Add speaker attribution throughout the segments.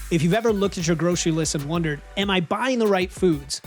Speaker 1: If you've ever looked at your grocery list and wondered, am I buying the right foods?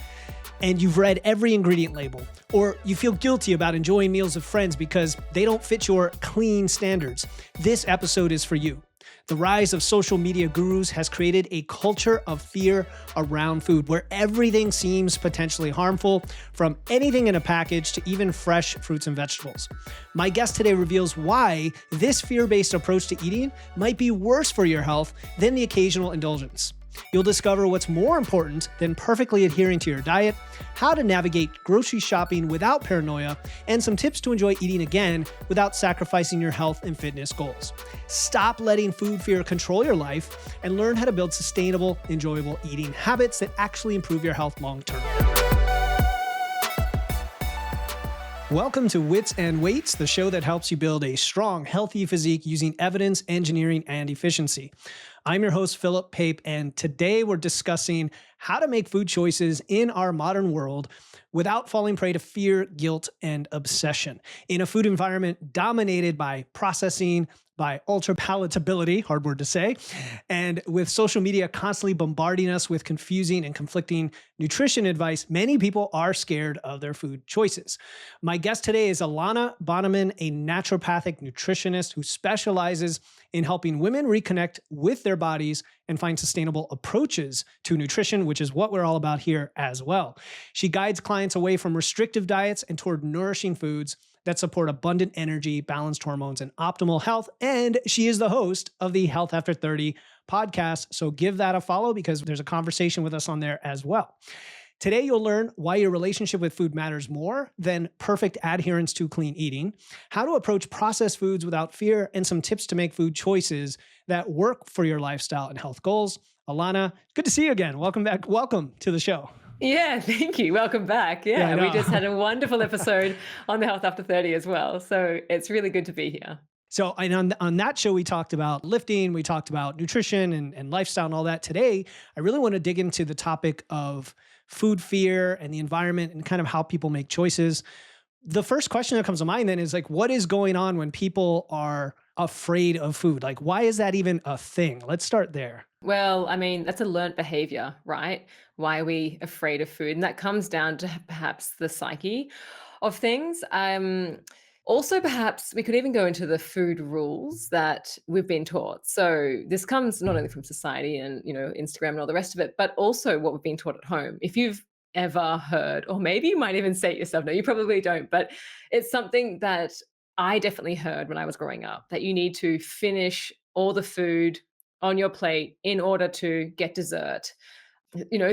Speaker 1: And you've read every ingredient label, or you feel guilty about enjoying meals with friends because they don't fit your clean standards, this episode is for you. The rise of social media gurus has created a culture of fear around food where everything seems potentially harmful, from anything in a package to even fresh fruits and vegetables. My guest today reveals why this fear-based approach to eating might be worse for your health than the occasional indulgence. You'll discover what's more important than perfectly adhering to your diet, how to navigate grocery shopping without paranoia, and some tips to enjoy eating again without sacrificing your health and fitness goals. Stop letting food fear control your life and learn how to build sustainable, enjoyable eating habits that actually improve your health long term. Welcome to Wits and Weights, the show that helps you build a strong, healthy physique using evidence, engineering, and efficiency. I'm your host, Philip Pape, and today we're discussing how to make food choices in our modern world without falling prey to fear, guilt, and obsession. In a food environment dominated by processing, by ultra palatability, hard word to say, and with social media constantly bombarding us with confusing and conflicting nutrition advice, many people are scared of their food choices. My guest today is Alana Bonnemann, a naturopathic nutritionist who specializes in helping women reconnect with their bodies and find sustainable approaches to nutrition, which is what we're all about here as well. She guides clients away from restrictive diets and toward nourishing foods that support abundant energy, balanced hormones, and optimal health. And she is the host of the Health After 30 podcast. So give that a follow because there's a conversation with us on there as well. Today, you'll learn why your relationship with food matters more than perfect adherence to clean eating, how to approach processed foods without fear, and some tips to make food choices that work for your lifestyle and health goals. Alana, good to see you again. Welcome back. Welcome to the show.
Speaker 2: Yeah, thank you. Welcome back. Yeah, we just had a wonderful episode on the Health After 30 as well. So it's really good to be here.
Speaker 1: So and on that show, we talked about lifting, we talked about nutrition and lifestyle and all that. Today, I really want to dig into the topic of food fear and the environment and kind of how people make choices. The first question that comes to mind then is like, what is going on when people are afraid of food? Like, why is that even a thing? Let's start there.
Speaker 2: Well, I mean, that's a learned behavior, right? Why are we afraid of food? And that comes down to perhaps the psyche of things. Also, perhaps we could even go into the food rules that we've been taught. So this comes not only from society and, Instagram and all the rest of it, but also what we've been taught at home. If you've ever heard, or maybe you might even say it yourself, no, you probably don't, but it's something that I definitely heard when I was growing up, that you need to finish all the food on your plate in order to get dessert,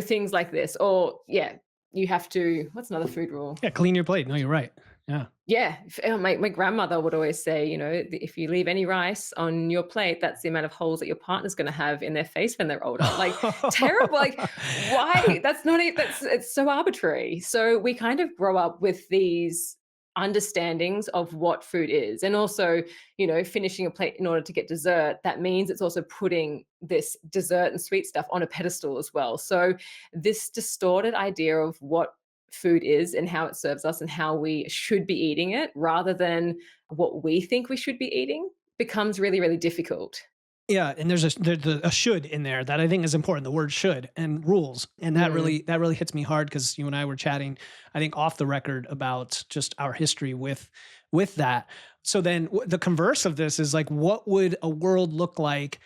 Speaker 2: things like this. Or you have to, what's another food rule?
Speaker 1: Yeah, clean your plate. No, you're right. Yeah.
Speaker 2: Yeah. My grandmother would always say, if you leave any rice on your plate, that's the amount of holes that your partner's going to have in their face when they're older. Like terrible. Like why? It's so arbitrary. So we kind of grow up with these understandings of what food is. And also, finishing a plate in order to get dessert, that means it's also putting this dessert and sweet stuff on a pedestal as well. So this distorted idea of what food is and how it serves us and how we should be eating it rather than what we think we should be eating becomes really, really difficult.
Speaker 1: Yeah, and there's a should in there that I think is important. The word should and rules, and that really hits me hard because you and I were chatting, I think, off the record about just our history with that. So then the converse of this is like, what would a world look like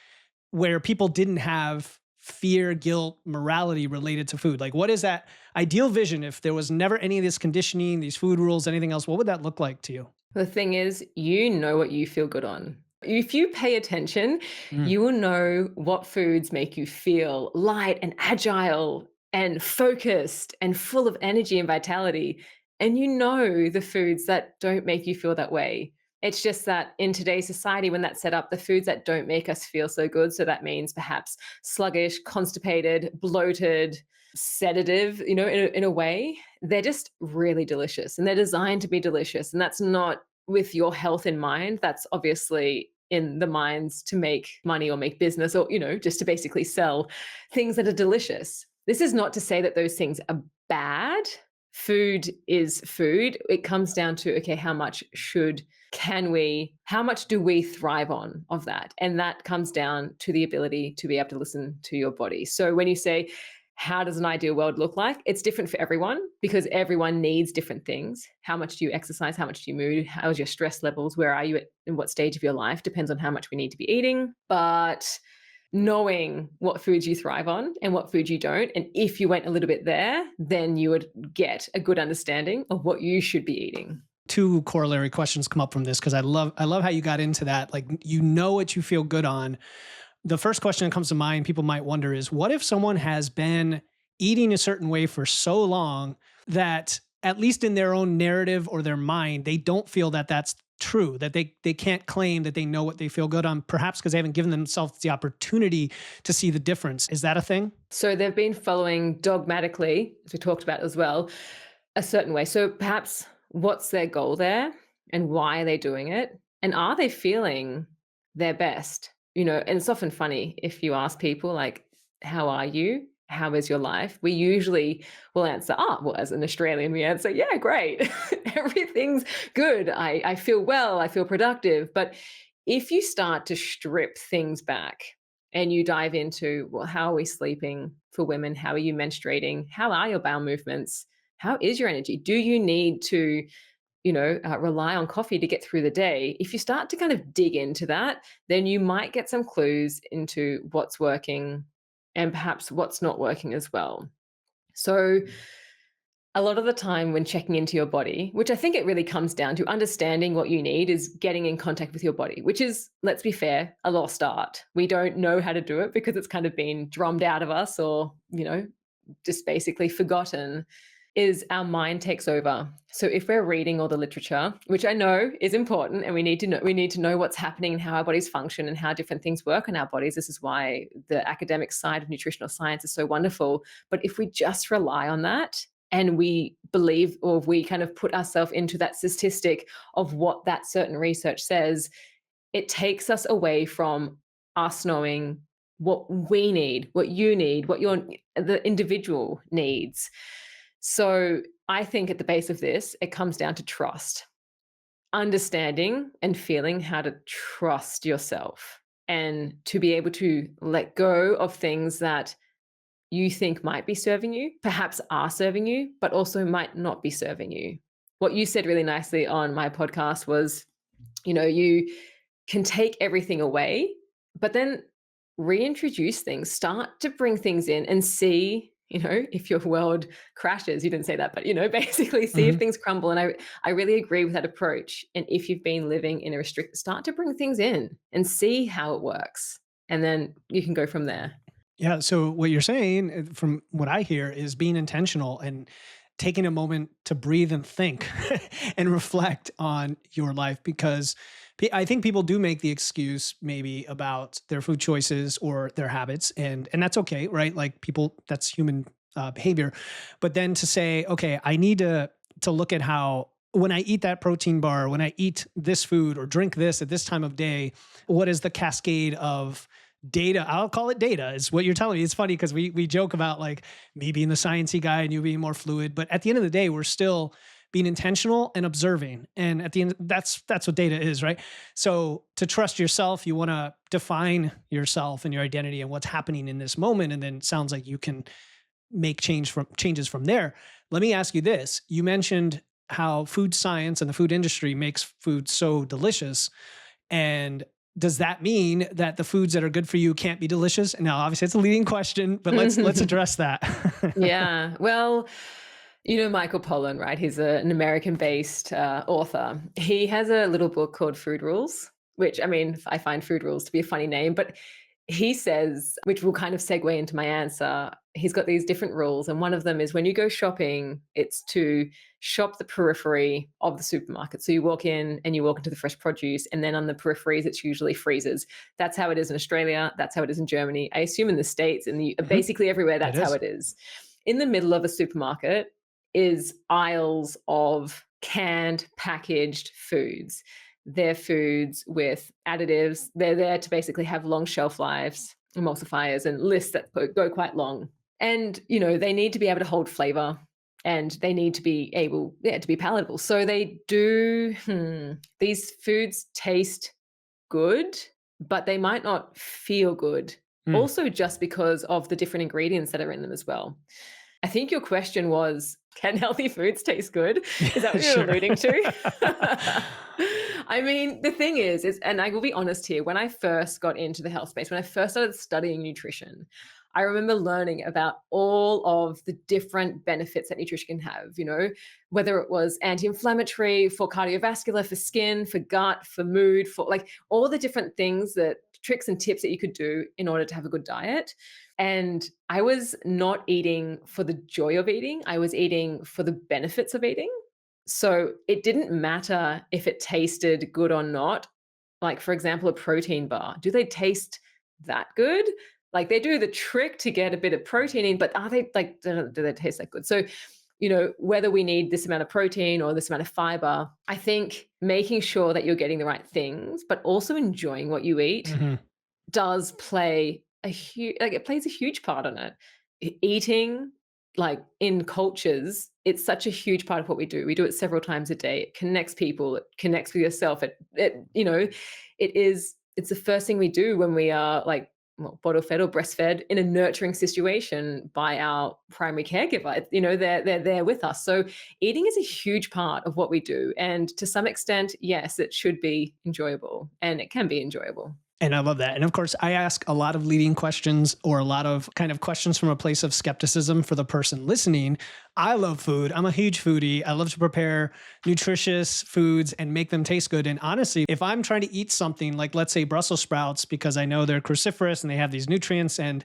Speaker 1: where people didn't have fear, guilt, morality related to food? Like, what is that ideal vision if there was never any of this conditioning, these food rules, anything else? What would that look like to you?
Speaker 2: The thing is, you know what you feel good on. If you pay attention, you will know what foods make you feel light and agile and focused and full of energy and vitality. And you know the foods that don't make you feel that way. It's just that in today's society, when that's set up, the foods that don't make us feel so good, so that means perhaps sluggish, constipated, bloated, sedative, in a way, they're just really delicious and they're designed to be delicious. And that's not with your health in mind. That's obviously in the minds to make money or make business or, just to basically sell things that are delicious. This is not to say that those things are bad. Food is food. It comes down to, okay, how much should how much do we thrive on of that? And that comes down to the ability to be able to listen to your body. So when you say, how does an ideal world look like? It's different for everyone because everyone needs different things. How much do you exercise? How much do you move? How's your stress levels? Where are you at in what stage of your life? Depends on how much we need to be eating. But knowing what foods you thrive on and what foods you don't. And if you went a little bit there, then you would get a good understanding of what you should be eating.
Speaker 1: Two corollary questions come up from this because I love how you got into that. Like, you know what you feel good on. The first question that comes to mind, people might wonder, is what if someone has been eating a certain way for so long that, at least in their own narrative or their mind, they don't feel that that's true, that they can't claim that they know what they feel good on, perhaps because they haven't given themselves the opportunity to see the difference. Is that a thing?
Speaker 2: So they've been following dogmatically, as we talked about as well, a certain way. So perhaps what's their goal there and why are they doing it? And are they feeling their best? And it's often funny if you ask people like, how are you? How is your life? We usually will answer, well, as an Australian, we answer, yeah, great. Everything's good. I feel well. I feel productive. But if you start to strip things back and you dive into, well, how are we sleeping for women? How are you menstruating? How are your bowel movements? How is your energy? Do you need to rely on coffee to get through the day? If you start to kind of dig into that, then you might get some clues into what's working and perhaps what's not working as well. So a lot of the time when checking into your body, which I think it really comes down to understanding what you need, is getting in contact with your body, which is, let's be fair, a lost art. We don't know how to do it because it's kind of been drummed out of us or, just basically forgotten. Is our mind takes over. So if we're reading all the literature, which I know is important, and we need to know what's happening and how our bodies function and how different things work in our bodies. This is why the academic side of nutritional science is so wonderful. But if we just rely on that and we believe, or we kind of put ourselves into that statistic of what that certain research says, it takes us away from us knowing what we need, what you need, what the individual needs. So I think at the base of this, it comes down to trust, understanding and feeling how to trust yourself and to be able to let go of things that you think might be serving you, perhaps are serving you, but also might not be serving you. What you said really nicely on my podcast was, you can take everything away, but then reintroduce things, start to bring things in and see, if your world crashes. You didn't say that, but, basically see if things crumble. And I really agree with that approach. And if you've been living in a restricted, start to bring things in and see how it works. And then you can go from there.
Speaker 1: Yeah. So what you're saying, from what I hear, is being intentional and taking a moment to breathe and think and reflect on your life, because I think people do make the excuse maybe about their food choices or their habits, and that's okay, right? Like, people, that's human behavior. But then to say, okay, I need to look at how, when I eat that protein bar, when I eat this food or drink this at this time of day, what is the cascade of data? I'll call it data, is what you're telling me. It's funny because we joke about like me being the sciencey guy and you being more fluid, but at the end of the day, we're still being intentional and observing. And at the end, that's what data is, right? So to trust yourself, you want to define yourself and your identity and what's happening in this moment. And then it sounds like you can make changes from there. Let me ask you this. You mentioned how food science and the food industry makes food so delicious. And does that mean that the foods that are good for you can't be delicious? Now, obviously it's a leading question, but let's address that.
Speaker 2: Yeah. Well, Michael Pollan, right? He's an American-based author. He has a little book called Food Rules, which, I find Food Rules to be a funny name, but he says, which will kind of segue into my answer, he's got these different rules. And one of them is, when you go shopping, it's to shop the periphery of the supermarket. So you walk in and you walk into the fresh produce, and then on the peripheries, it's usually freezers. That's how it is in Australia. That's how it is in Germany. I assume in the States and basically everywhere, that's how it is. In the middle of a supermarket is aisles of canned, packaged foods. They're foods with additives. They're there to basically have long shelf lives, emulsifiers, and lists that go quite long. And, they need to be able to hold flavor and they need to be able, yeah, to be palatable. So they do, these foods taste good, but they might not feel good.
Speaker 1: Mm.
Speaker 2: Also, just because of the different ingredients that are in them as well. I think your question was, can healthy foods taste good? Is that what you're
Speaker 1: Sure.
Speaker 2: alluding to? I mean, the thing is, and I will be honest here, when I first got into the health space, when I first started studying nutrition, I remember learning about all of the different benefits that nutrition can have, whether it was anti-inflammatory, for cardiovascular, for skin, for gut, for mood, for like all the different things, that tricks and tips that you could do in order to have a good diet. And I was not eating for the joy of eating. I was eating for the benefits of eating. So it didn't matter if it tasted good or not. Like, for example, a protein bar. Do they taste that good? Like, they do the trick to get a bit of protein in, but are they like, do they taste that good? So, whether we need this amount of protein or this amount of fiber, I think making sure that you're getting the right things, but also enjoying what you eat
Speaker 1: Hmm.
Speaker 2: does play a huge, like, it plays a huge part on it. Eating, like, in cultures, it's such a huge part of what we do. We do it several times a day. It connects people, it connects with yourself. It's the first thing we do when we are, like, well, bottle fed or breastfed in a nurturing situation by our primary caregiver. They're there with us. So eating is a huge part of what we do. And to some extent, yes, it should be enjoyable, and it can be enjoyable.
Speaker 1: And I love that. And of course, I ask a lot of leading questions, or a lot of kind of questions from a place of skepticism for the person listening. I love food. I'm a huge foodie. I love to prepare nutritious foods and make them taste good. And honestly, if I'm trying to eat something like, let's say, Brussels sprouts, because I know they're cruciferous and they have these nutrients, and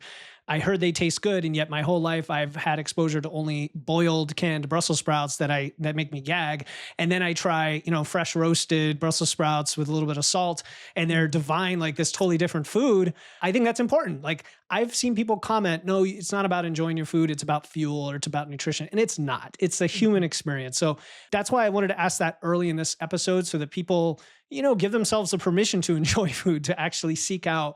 Speaker 1: I heard they taste good, and yet my whole life I've had exposure to only boiled canned Brussels sprouts that make me gag. And then I try, fresh roasted Brussels sprouts with a little bit of salt, and they're divine, like this totally different food. I think that's important. Like, I've seen people comment, no, it's not about enjoying your food, it's about fuel, or it's about nutrition. And it's not. It's a human experience. So that's why I wanted to ask that early in this episode, so that people, give themselves the permission to enjoy food, to actually seek out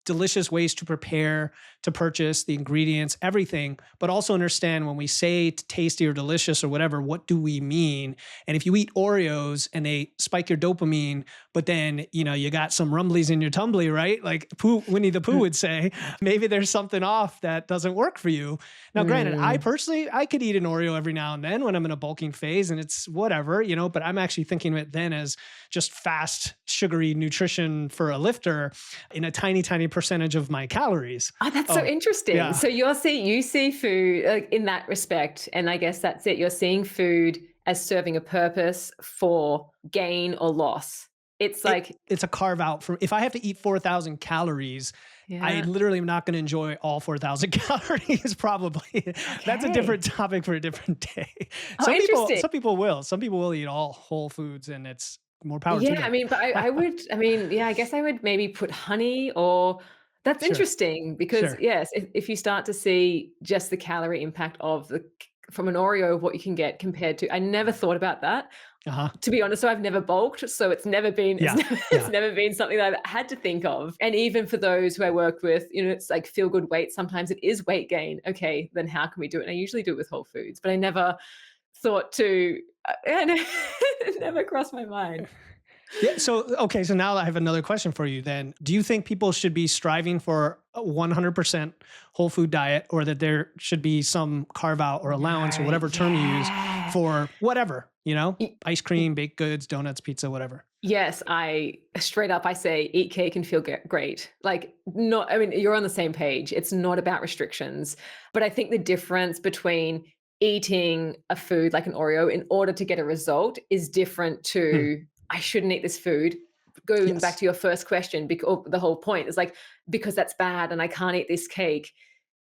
Speaker 1: delicious ways to prepare, to purchase the ingredients, everything, but also understand when we say tasty or delicious or whatever, what do we mean? And if you eat Oreos and they spike your dopamine, but then, you got some rumblies in your tumbly, right? Like Winnie the Pooh would say, maybe there's something off that doesn't work for you. Now, granted, I personally, I could eat an Oreo every now and then when I'm in a bulking phase, and it's whatever, but I'm actually thinking of it then as just fast, sugary nutrition for a lifter in a tiny, tiny percentage of my calories.
Speaker 2: Oh, that's so interesting.
Speaker 1: Yeah.
Speaker 2: So you see food, in that respect, and I guess that's it. You're seeing food as serving a purpose for gain or loss. It's like,
Speaker 1: It's a carve out from, if I have to eat 4,000 calories, I
Speaker 2: yeah,
Speaker 1: literally am not going to enjoy all 4,000 calories, probably. That's a
Speaker 2: okay.
Speaker 1: different topic for a different day.
Speaker 2: Oh, interesting.
Speaker 1: Some people will. Some people will eat all whole foods, and it's more power to
Speaker 2: Yeah, I
Speaker 1: them.
Speaker 2: mean, but I would, I mean, yeah, I guess I would maybe put honey, or that's
Speaker 1: Sure.
Speaker 2: interesting because,
Speaker 1: Sure.
Speaker 2: yes, if you start to see just the calorie impact of from an Oreo of what you can get compared to, I never thought about that.
Speaker 1: Uh-huh.
Speaker 2: To be honest, so I've never bulked, so it's never been
Speaker 1: Yeah.
Speaker 2: it's
Speaker 1: Yeah.
Speaker 2: never been something that I've had to think of. And even for those who I work with, it's like feel good weight. Sometimes it is weight gain. Okay, then how can we do it? And I usually do it with whole foods, but I never thought to. It never crossed my mind.
Speaker 1: Yeah. So, okay. So now I have another question for you then. Do you think people should be striving for a 100% whole food diet, or that there should be some carve out or allowance, or
Speaker 2: No,
Speaker 1: whatever term you use,
Speaker 2: yeah.
Speaker 1: for whatever,
Speaker 2: Y-
Speaker 1: ice cream, baked goods, donuts, pizza, whatever?
Speaker 2: Yes, I straight up I say eat cake and feel great. Like, not, I mean, you're on the same page. It's not about restrictions, but I think the difference between eating a food like an Oreo in order to get a result is different
Speaker 1: Hmm.
Speaker 2: to, I shouldn't eat this food. Going back
Speaker 1: Yes.
Speaker 2: to your first question, because the whole point is like, because that's bad and I can't eat this cake.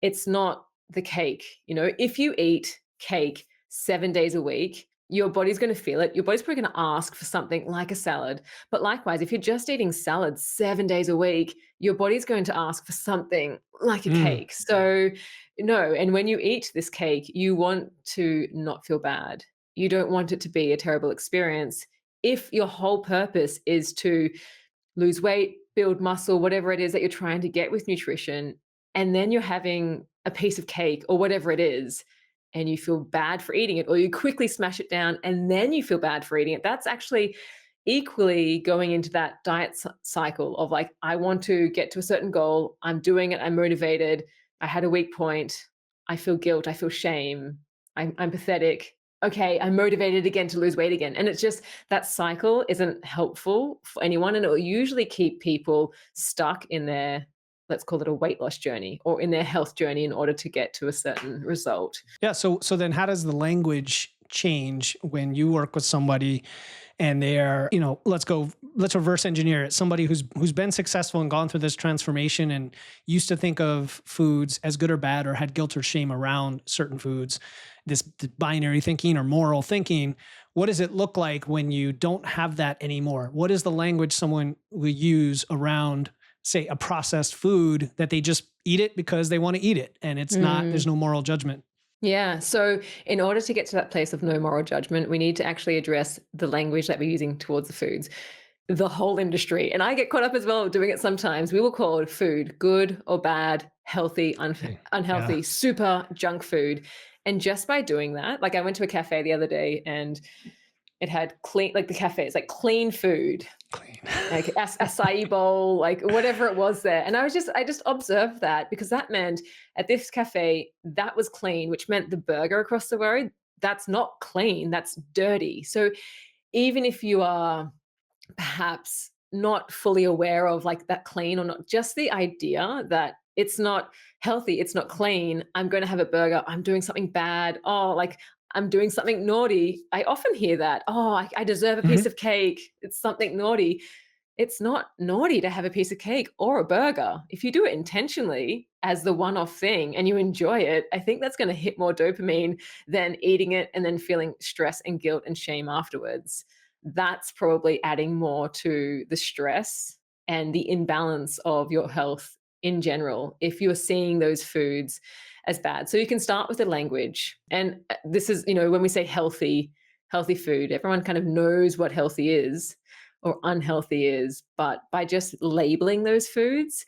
Speaker 2: It's not the cake. If you eat cake 7 days a week, your body's going to feel it. Your body's probably going to ask for something like a salad. But likewise, if you're just eating salad 7 days a week, your body's going to ask for something like a
Speaker 1: Mm.
Speaker 2: cake. So, no. And when you eat this cake, you want to not feel bad. You don't want it to be a terrible experience. If your whole purpose is to lose weight, build muscle, whatever it is that you're trying to get with nutrition, and then you're having a piece of cake or whatever it is, and you feel bad for eating it, or you quickly smash it down and then you feel bad for eating it. That's actually equally going into that diet cycle of like, I want to get to a certain goal. I'm doing it. I'm motivated. I had a weak point. I feel guilt. I feel shame. I'm pathetic. Okay, I'm motivated again to lose weight again. And it's just that cycle isn't helpful for anyone. And it will usually keep people stuck in their, let's call it a weight loss journey, or in their health journey in order to get to a certain result.
Speaker 1: Yeah. So then how does the language change when you work with somebody and they're, let's reverse engineer it. Somebody who's been successful and gone through this transformation and used to think of foods as good or bad, or had guilt or shame around certain foods, this binary thinking or moral thinking. What does it look like when you don't have that anymore? What is the language someone will use around, say, a processed food that they just eat it because they want to eat it, and it's not, there's no moral judgment?
Speaker 2: Yeah. So, in order to get to that place of no moral judgment, we need to actually address the language that we're using towards the foods. The whole industry, and I get caught up as well doing it sometimes. We will call food good or bad, healthy,
Speaker 1: Yeah.
Speaker 2: unhealthy, super junk food. And just by doing that, like I went to a cafe the other day and it had clean, like the cafe, it's like clean food,
Speaker 1: Clean.
Speaker 2: like acai bowl, like whatever it was there. And I just observed that, because that meant at this cafe, that was clean, which meant the burger across the road, that's not clean, that's dirty. So even if you are perhaps not fully aware of like that clean or not, just the idea that it's not healthy, it's not clean, I'm going to have a burger, I'm doing something bad, oh, like I'm doing something naughty. I often hear that, oh, I deserve a piece
Speaker 1: Mhm.
Speaker 2: of cake, it's something naughty. It's not naughty to have a piece of cake or a burger. If you do it intentionally as the one off thing and you enjoy it, I think that's going to hit more dopamine than eating it and then feeling stress and guilt and shame afterwards. That's probably adding more to the stress and the imbalance of your health in general if you're seeing those foods as bad. So you can start with the language. And this is, when we say healthy food, everyone kind of knows what healthy is or unhealthy is, but by just labeling those foods,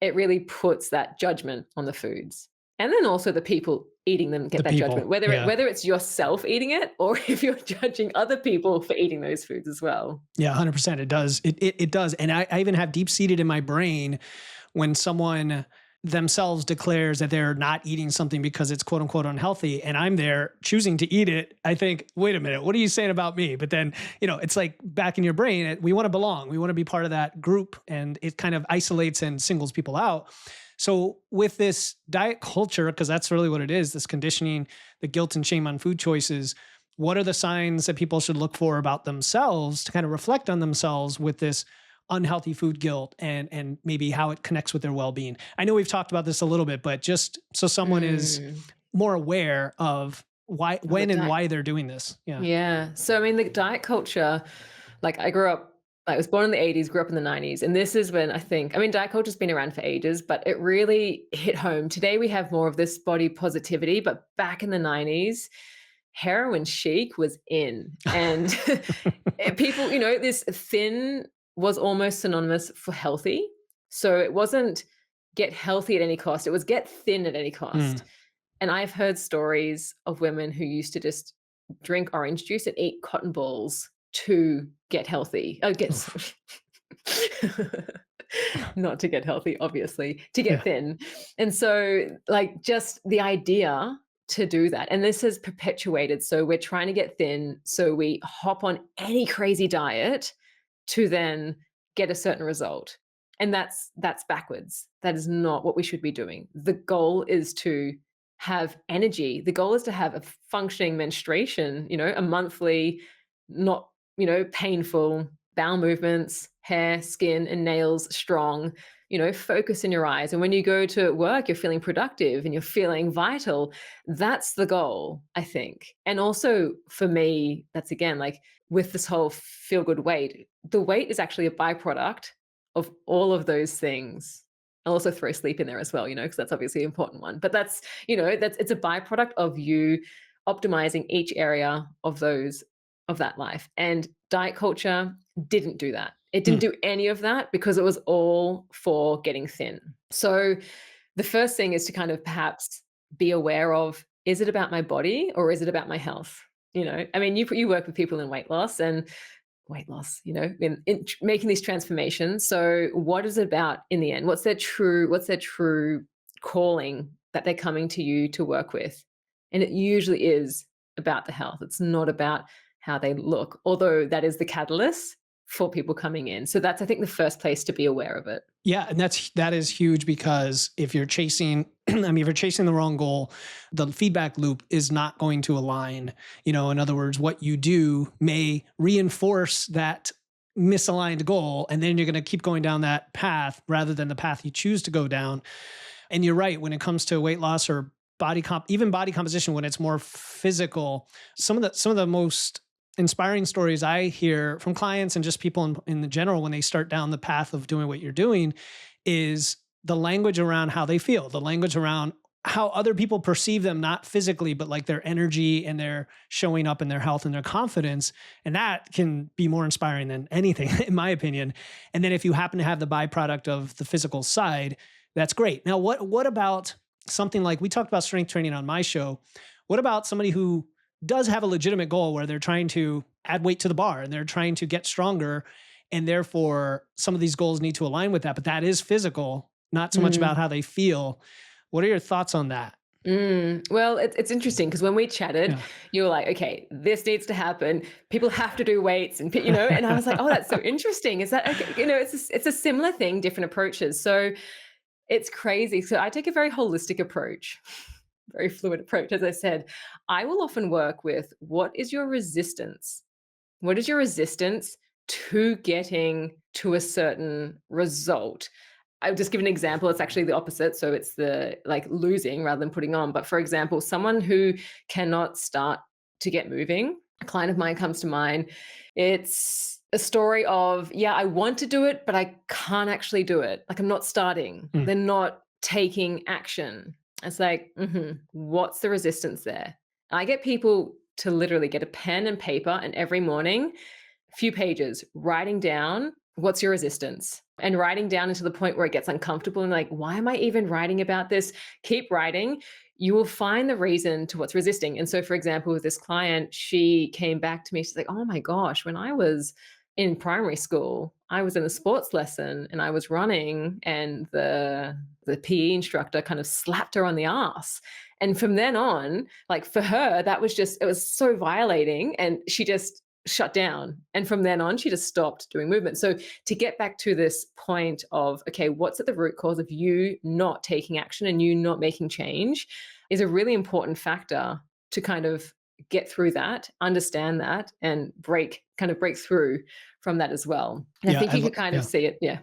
Speaker 2: it really puts that judgment on the foods. And then also the people eating them get
Speaker 1: The
Speaker 2: that judgment,
Speaker 1: people. Yeah.
Speaker 2: whether it's yourself eating it or if you're judging other people for eating those foods as well.
Speaker 1: Yeah, 100%. It does. It does. And I even have deep seated in my brain when someone themselves declares that they're not eating something because it's quote unquote unhealthy, and I'm there choosing to eat it. I think, wait a minute, what are you saying about me? But then, it's like back in your brain, we want to belong. We want to be part of that group, and it kind of isolates and singles people out. So with this diet culture, because that's really what it is, this conditioning, the guilt and shame on food choices, what are the signs that people should look for about themselves to kind of reflect on themselves with this unhealthy food guilt, and maybe how it connects with their well-being? I know we've talked about this a little bit, but just so someone is
Speaker 2: Mm.
Speaker 1: more aware of why,
Speaker 2: Oh, the
Speaker 1: when and
Speaker 2: diet.
Speaker 1: why they're doing this. Yeah.
Speaker 2: Yeah. So, I mean, the diet culture, like I was born in the 80s, grew up in the 90s. And this is when diet culture's been around for ages, but it really hit home. Today we have more of this body positivity, but back in the 90s, heroin chic was in. And people, this thin was almost synonymous for healthy. So it wasn't get healthy at any cost, it was get thin at any
Speaker 1: Mm.
Speaker 2: cost. And I've heard stories of women who used to just drink orange juice and eat cotton balls to get healthy. Oh, get
Speaker 1: Oof.
Speaker 2: sorry. Not to get healthy, obviously, to get
Speaker 1: Yeah.
Speaker 2: thin. And so, like, just the idea to do that. And this has perpetuated. So, we're trying to get thin. So, we hop on any crazy diet to then get a certain result. And that's backwards. That is not what we should be doing. The goal is to have energy. The goal is to have a functioning menstruation, a monthly, not, painful bowel movements, hair, skin, and nails strong, focus in your eyes. And when you go to work, you're feeling productive and you're feeling vital. That's the goal, I think. And also for me, that's again like with this whole feel good weight, the weight is actually a byproduct of all of those things. I'll also throw sleep in there as well, because that's obviously an important one. But it's a byproduct of you optimizing each area of that life. And diet culture didn't do that. It didn't
Speaker 1: Mm.
Speaker 2: do any of that because it was all for getting thin. So the first thing is to kind of perhaps be aware of, is it about my body or is it about my health? I mean, you work with people in weight loss, in making these transformations. So what is it about in the end? What's their true calling that they're coming to you to work with? And it usually is about the health. It's not about how they look, although that is the catalyst for people coming in. So that's, I think, the first place to be aware of it.
Speaker 1: Yeah, and that is huge because if you're chasing, I mean, if you're chasing the wrong goal, the feedback loop is not going to align. In other words, what you do may reinforce that misaligned goal, and then you're going to keep going down that path rather than the path you choose to go down. And you're right, when it comes to weight loss or even body composition, when it's more physical, some of the most inspiring stories I hear from clients and just people in the general when they start down the path of doing what you're doing is the language around how they feel, the language around how other people perceive them, not physically, but like their energy and their showing up in their health and their confidence. And that can be more inspiring than anything, in my opinion. And then if you happen to have the byproduct of the physical side, that's great. Now, what about something like we talked about strength training on my show? What about somebody who does have a legitimate goal where they're trying to add weight to the bar and they're trying to get stronger, and therefore some of these goals need to align with that, but that is physical, not so much about how they feel. What are your thoughts on that?
Speaker 2: Well, it's interesting because when we chatted,
Speaker 1: Yeah.
Speaker 2: you were like, okay, this needs to happen. People have to do weights and I was like, oh, that's so interesting. Is that okay? It's a similar thing, different approaches. So it's crazy. So I take a very holistic approach, very fluid approach. As I said, I will often work with what is your resistance? What is your resistance to getting to a certain result? I'll just give an example. It's actually the opposite. So it's the like losing rather than putting on. But for example, someone who cannot start to get moving, a client of mine comes to mind. It's a story of, yeah, I want to do it, but I can't actually do it. Like I'm not starting.
Speaker 1: Mm.
Speaker 2: They're not taking action. It's like, what's the resistance there? And I get people to literally get a pen and paper and every morning, a few pages, writing down what's your resistance and writing down into the point where it gets uncomfortable and like, why am I even writing about this? Keep writing. You will find the reason to what's resisting. And so, for example, with this client, she came back to me. She's like, oh my gosh, when I was in primary school, I was in a sports lesson and I was running and the PE instructor kind of slapped her on the ass. And from then on, like for her, it was so violating and she just shut down. And from then on, she just stopped doing movement. So to get back to this point of, okay, what's at the root cause of you not taking action and you not making change is a really important factor to kind of get through that, understand that, and break through from that as well. And I
Speaker 1: Yeah.
Speaker 2: think you could kind of
Speaker 1: Yeah.
Speaker 2: see it. Yeah.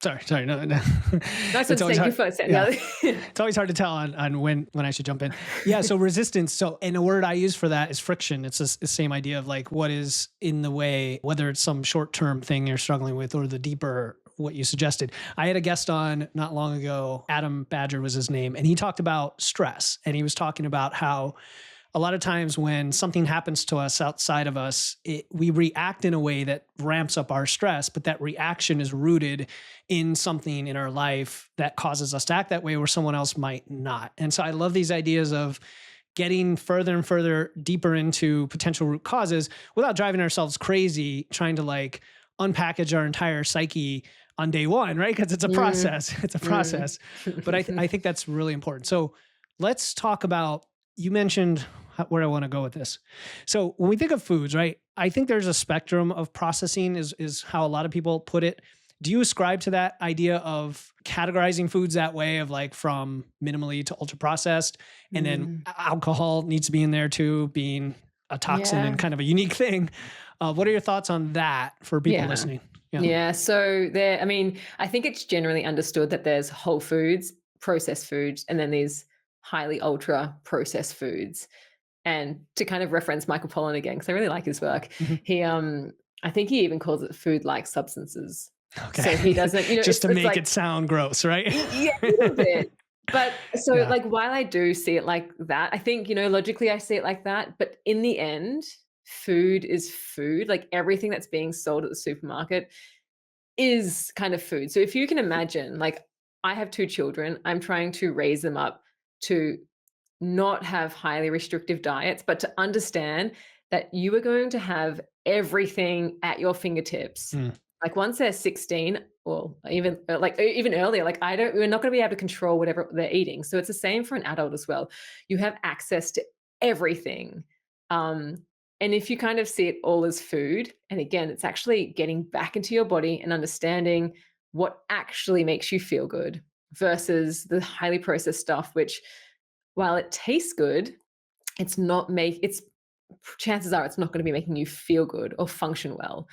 Speaker 1: Sorry. No, no.
Speaker 2: Nice one
Speaker 1: It's
Speaker 2: to
Speaker 1: always
Speaker 2: say. You
Speaker 1: hard.
Speaker 2: first.
Speaker 1: Yeah.
Speaker 2: Yeah.
Speaker 1: It's always hard to tell on when I should jump in. Yeah. So resistance. So, and a word I use for that is friction. It's the same idea of like what is in the way, whether it's some short-term thing you're struggling with or the deeper what you suggested. I had a guest on not long ago, Adam Badger was his name, and he talked about stress. And he was talking about how a lot of times when something happens to us outside of us, we react in a way that ramps up our stress, but that reaction is rooted in something in our life that causes us to act that way where someone else might not. And so I love these ideas of getting further and further deeper into potential root causes without driving ourselves crazy, trying to like unpackage our entire psyche on day one, right? Because it's a process. It's a process. But I think that's really important. So let's talk about, you mentioned where I want to go with this. So when we think of foods, right, I think there's a spectrum of processing is how a lot of people put it. Do you ascribe to that idea of categorizing foods that way of like from minimally to ultra processed, and then alcohol needs to be in there too, being a toxin
Speaker 2: Yeah.
Speaker 1: and kind of a unique thing? What are your thoughts on that for people
Speaker 2: Yeah.
Speaker 1: listening?
Speaker 2: Yeah. So I think it's generally understood that there's whole foods, processed foods, and then there's highly ultra processed foods. And to kind of reference Michael Pollan again, because I really like his work,
Speaker 1: Mhm.
Speaker 2: I think he even calls it food-like substances. So he
Speaker 1: Okay.
Speaker 2: doesn't,
Speaker 1: Just to
Speaker 2: it's
Speaker 1: make
Speaker 2: like,
Speaker 1: it sound gross, right?
Speaker 2: yeah, a little bit. But so
Speaker 1: Yeah.
Speaker 2: like while I do see it like that, I think, logically I see it like that, but in the end, food is food. Like everything that's being sold at the supermarket is kind of food. So if you can imagine, like I have two children, I'm trying to raise them up to not have highly restrictive diets, but to understand that you are going to have everything at your fingertips.
Speaker 1: Mm.
Speaker 2: Like once they're 16, or even earlier, like we're not going to be able to control whatever they're eating. So it's the same for an adult as well. You have access to everything. Um, and if you kind of see it all as food, and again, it's actually getting back into your body and understanding what actually makes you feel good versus the highly processed stuff, which while it tastes good, it's chances are it's not going to be making you feel good or function well.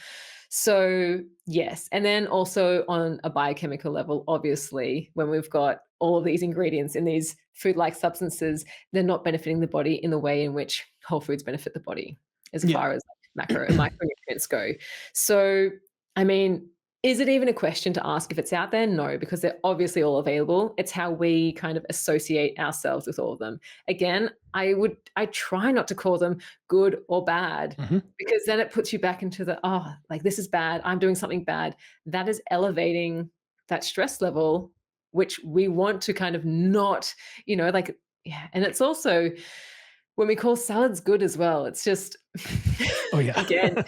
Speaker 2: So, yes. And then also on a biochemical level, obviously, when we've got all of these ingredients in these food-like substances, they're not benefiting the body in the way in which whole foods benefit the body as
Speaker 1: Yeah.
Speaker 2: far as like macro and micronutrients go. So, I mean, is it even a question to ask if it's out there? No, because they're obviously all available. It's how we kind of associate ourselves with all of them. Again, I try not to call them good or bad,
Speaker 1: Mhm.
Speaker 2: because then it puts you back into the, oh, like this is bad, I'm doing something bad. That is elevating that stress level, which we want to kind of not, like, yeah. And it's also when we call salads good as well, it's just
Speaker 1: Oh, yeah.
Speaker 2: again,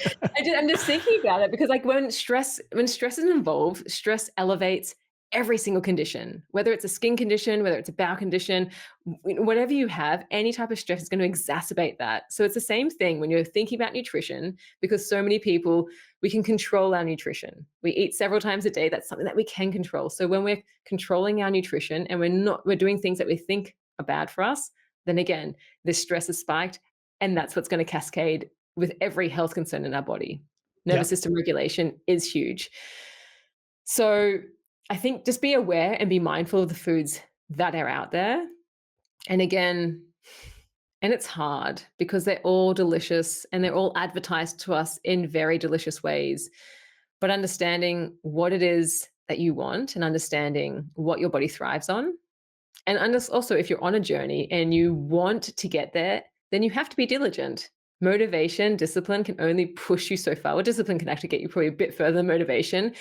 Speaker 2: I'm just thinking about it because like when stress is involved, stress elevates every single condition, whether it's a skin condition, whether it's a bowel condition, whatever you have, any type of stress is going to exacerbate that. So it's the same thing when you're thinking about nutrition, because so many people, we can control our nutrition. We eat several times a day. That's something that we can control. So when we're controlling our nutrition and we're doing things that we think are bad for us, then again, this stress is spiked, and that's what's going to cascade with every health concern in our body. Nervous
Speaker 1: Yep.
Speaker 2: system regulation is huge. So I think just be aware and be mindful of the foods that are out there. And again, and it's hard because they're all delicious and they're all advertised to us in very delicious ways. But understanding what it is that you want and understanding what your body thrives on. And also, if you're on a journey and you want to get there, then you have to be diligent. Motivation, discipline can only push you so far. Well, discipline can actually get you probably a bit further than motivation,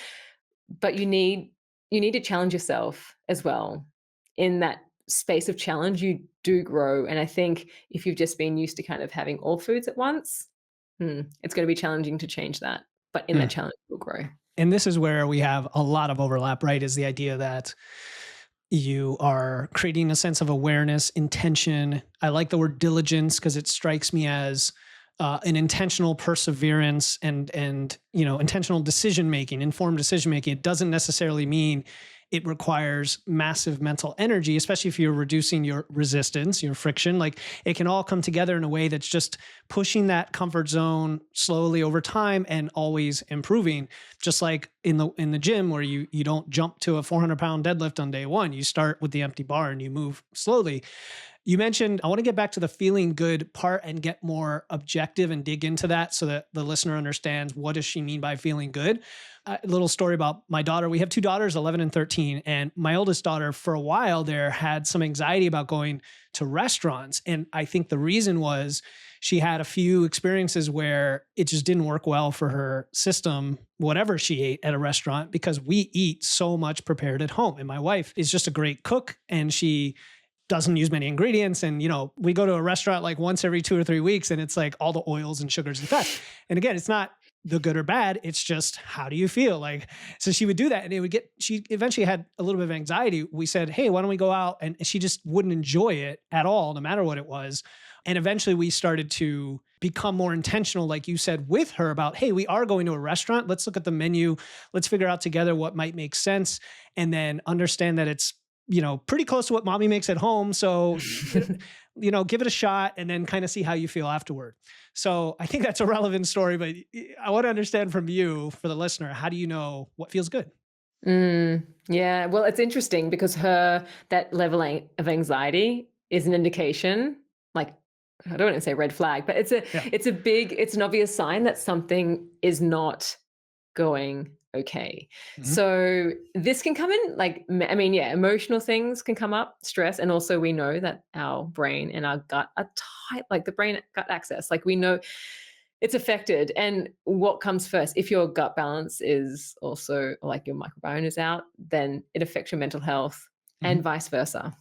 Speaker 2: but you need to challenge yourself as well. In that space of challenge, you do grow. And I think if you've just been used to kind of having all foods at once, it's going to be challenging to change that. But in that
Speaker 1: Mm.
Speaker 2: challenge, you'll grow.
Speaker 1: And this is where we have a lot of overlap, right? Is the idea that you are creating a sense of awareness, intention. I like the word diligence because it strikes me as an intentional perseverance and intentional decision making, informed decision making. It doesn't necessarily mean it requires massive mental energy, especially if you're reducing your resistance, your friction. Like it can all come together in a way that's just pushing that comfort zone slowly over time and always improving. Just like in the gym where you don't jump to a 400-pound deadlift on day one. You start with the empty bar and you move slowly. You mentioned, I want to get back to the feeling good part and get more objective and dig into that so that the listener understands what does she mean by feeling good. A little story about my daughter. We have two daughters, 11 and 13. And my oldest daughter, for a while there, had some anxiety about going to restaurants. And I think the reason was she had a few experiences where it just didn't work well for her system, whatever she ate at a restaurant, because we eat so much prepared at home. And my wife is just a great cook and she doesn't use many ingredients. And, we go to a restaurant like once every 2 or 3 weeks and it's like all the oils and sugars and fats. And again, it's not the good or bad. It's just, how do you feel? Like, so she would do that and she eventually had a little bit of anxiety. We said, hey, why don't we go out? And she just wouldn't enjoy it at all, no matter what it was. And eventually we started to become more intentional, like you said, with her about, hey, we are going to a restaurant. Let's look at the menu. Let's figure out together what might make sense. And then understand that it's, pretty close to what mommy makes at home. So, give it a shot and then kind of see how you feel afterward. So I think that's a relevant story, but I want to understand from you, for the listener, how do you know what feels good?
Speaker 2: Yeah. Well, it's interesting because that level of anxiety is an indication, like, I don't want to say red flag, but
Speaker 1: Yeah.
Speaker 2: it's an obvious sign that something is not going okay.
Speaker 1: Mhm.
Speaker 2: So this can come in like, yeah, emotional things can come up, stress. And also we know that our brain and our gut are tight, like the brain gut axis, like we know it's affected. And what comes first? If your gut balance is also like your microbiome is out, then it affects your mental health
Speaker 1: Mhm.
Speaker 2: and vice versa.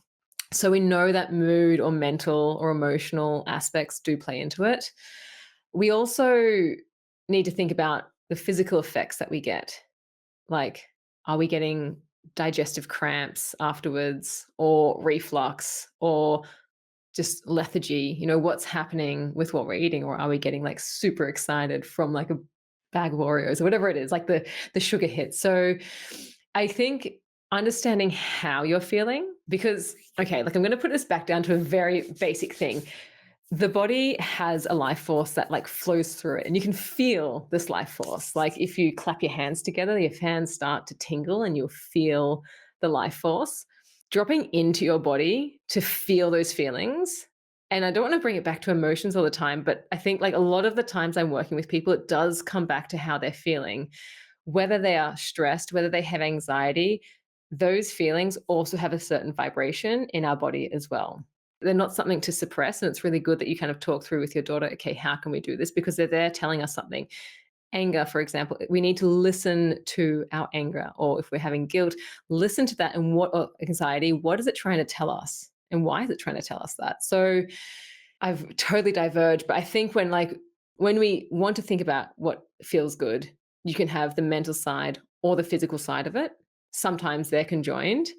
Speaker 2: So we know that mood or mental or emotional aspects do play into it. We also need to think about the physical effects that we get. Like, are we getting digestive cramps afterwards, or reflux, or just lethargy? What's happening with what we're eating? Or are we getting like super excited from like a bag of Oreos or whatever it is, like the sugar hit? So I think understanding how you're feeling, because, okay, like I'm going to put this back down to a very basic thing. The body has a life force that like flows through it, and you can feel this life force. Like if you clap your hands together, your hands start to tingle and you'll feel the life force dropping into your body to feel those feelings. And I don't want to bring it back to emotions all the time, but I think like a lot of the times I'm working with people, it does come back to how they're feeling, whether they are stressed, whether they have anxiety. Those feelings also have a certain vibration in our body as well. They're not something to suppress. And it's really good that you kind of talk through with your daughter, okay, how can we do this? Because they're there telling us something. Anger, for example, we need to listen to our anger, or if we're having guilt, listen to that. And what, or anxiety, what is it trying to tell us? And why is it trying to tell us that? So I've totally diverged, but I think when we want to think about what feels good, you can have the mental side or the physical side of it. Sometimes they're conjoined.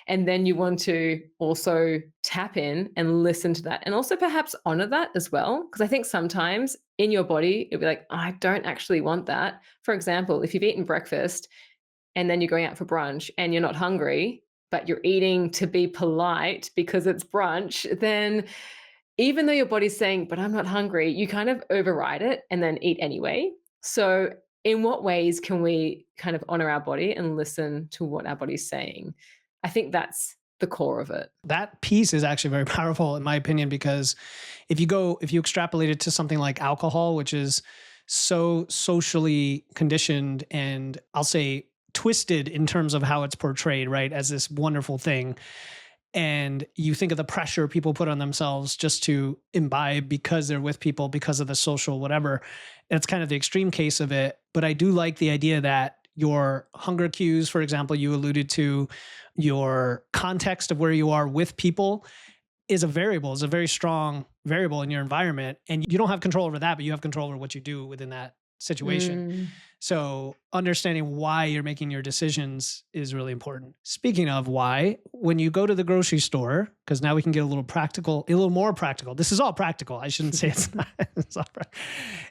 Speaker 2: And then you want to also tap in and listen to that, and also perhaps honor that as well. Because I think sometimes in your body, it'll be like, "Oh, I don't actually want that." For example, if you've eaten breakfast and then you're going out for brunch and you're not hungry, but you're eating to be polite because it's brunch, then even though your body's saying, "But I'm not hungry," you kind of override it and then eat anyway. So, in what ways can we kind of honor our body and listen to what our body's saying? I think that's the core of it.
Speaker 1: That piece is actually very powerful in my opinion, because if you extrapolate it to something like alcohol, which is so socially conditioned and I'll say twisted in terms of how it's portrayed, right, as this wonderful thing, and you think of the pressure people put on themselves just to imbibe because they're with people, because of the social whatever. That's kind of the extreme case of it. But I do like the idea that your hunger cues, for example, you alluded to, your context of where you are with people is a variable, is a very strong variable in your environment. And you don't have control over that, but you have control over what you do within that situation.
Speaker 2: Mm.
Speaker 1: So understanding why you're making your decisions is really important. Speaking of why, when you go to the grocery store, because now we can get a little practical, a little more practical. This is all practical. I shouldn't say it's not. It's all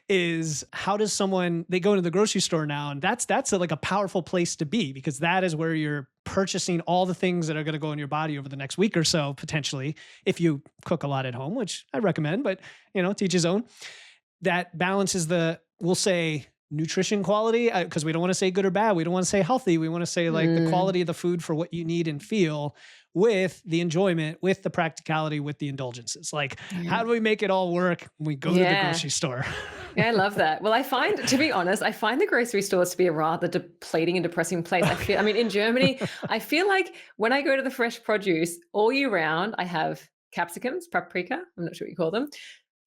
Speaker 1: is how does someone, they go into the grocery store now, and that's like a powerful place to be, because that is where you're purchasing all the things that are going to go in your body over the next week or so, potentially, if you cook a lot at home, which I recommend, but to each his own. That balances the, we'll say, nutrition quality, because we don't want to say good or bad. We don't want to say healthy. We want to say like the
Speaker 2: Mm.
Speaker 1: quality of the food for what you need and feel, with the enjoyment, with the practicality, with the indulgences. Like, how
Speaker 2: Yeah.
Speaker 1: do we make it all work when we go to the
Speaker 2: Yeah.
Speaker 1: grocery store?
Speaker 2: Yeah, I love that. Well, to be honest, I find the grocery stores to be a rather depleting and depressing place. I mean, in Germany, I feel like when I go to the fresh produce all year round, I have capsicums, paprika, I'm not sure what you call them,